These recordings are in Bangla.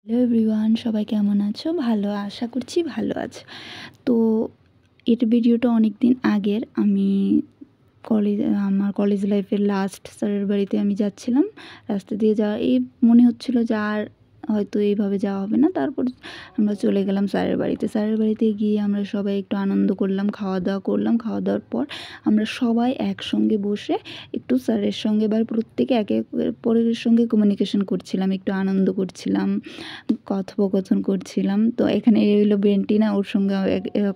হ্যালো এভরিওয়ান, সবাই কেমন আছো? ভালো আশা করছি ভালো আছো। তো এর ভিডিওটা অনেক দিন আগের। আমি আমার কলেজ লাইফের লাস্ট স্যারের বাড়িতে আমি যাচ্ছিলাম। রাস্তা দিয়ে যাওয়া এই মনে হচ্ছিল যে আর হয়তো এইভাবে যাওয়া হবে না। তারপর আমরা চলে গেলাম স্যারের বাড়িতে। স্যারের বাড়িতে গিয়ে আমরা সবাই একটু আনন্দ করলাম, খাওয়া দাওয়া করলাম। খাওয়া দাওয়ার পর আমরা সবাই একসঙ্গে বসে একটু স্যারের সঙ্গে বা প্রত্যেকে একে অপরের সঙ্গে কমিউনিকেশন করছিলাম, একটু আনন্দ করছিলাম, কথোপকথন করছিলাম। তো এখানে হলো বেন্টিনা, ওর সঙ্গে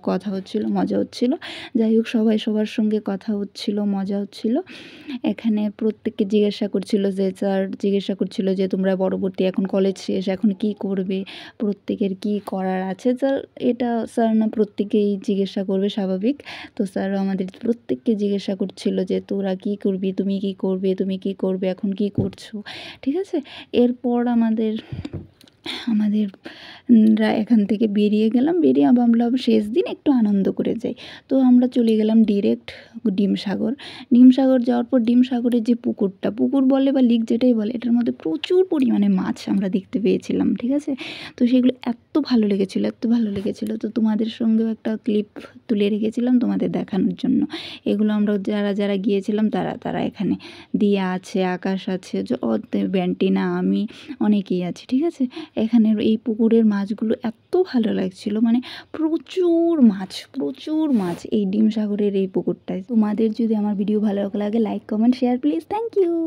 কথা হচ্ছিল, মজা হচ্ছিল। যাই হোক, সবাই সবার সঙ্গে কথা হচ্ছিল, মজা হচ্ছিল। এখানে প্রত্যেককে জিজ্ঞাসা করছিল যে স্যার জিজ্ঞাসা করছিল যে তোমরা পরবর্তী এখন কলেজ শেষ, এখন কি করবে, প্রত্যেকের কি করার আছে। স্যার এটা স্যার না প্রত্যেকেই জিজ্ঞাসা করবে, স্বাভাবিক। তো স্যার আমাদের প্রত্যেককে জিজ্ঞাসা করছিল যে তোরা কি করবি, তুমি কি করবে, তুমি কি করবে, এখন কি করছো, ঠিক আছে। এরপর আমাদের এখান থেকে বেরিয়ে গেলাম। বেরিয়ে ভাবলাম শেষ দিন একটু আনন্দ করে যাই। তো আমরা চলে গেলাম ডিরেক্ট ডিমসাগর। ডিমসাগর যাওয়ার পর ডিমসাগরের যে পুকুর বলে বা লিক যেটাই বলে, এটার মধ্যে প্রচুর পরিমাণে মাছ আমরা দেখতে পেয়েছিলাম, ঠিক আছে। তো সেগুলো এত ভালো লেগেছিলো, এত ভালো লেগেছিলো। তো তোমাদের সঙ্গেও একটা ক্লিপ তুলে রেখেছিলাম তোমাদের দেখানোর জন্য। এগুলো আমরা যারা যারা গিয়েছিলাম তারা এখানে দিয়া আছে, আকাশ আছে, ব্যান্টিনা, আমি অনেকেই আছি, ঠিক আছে। এখানের এই পুকুরের মাছগুলো এত ভালো লাগছিল, মানে প্রচুর মাছ এই ডিমসাগরের এই পুকুরটায়। তোমাদের যদি আমার ভিডিও ভালো লাগে, like comment share please. Thank you.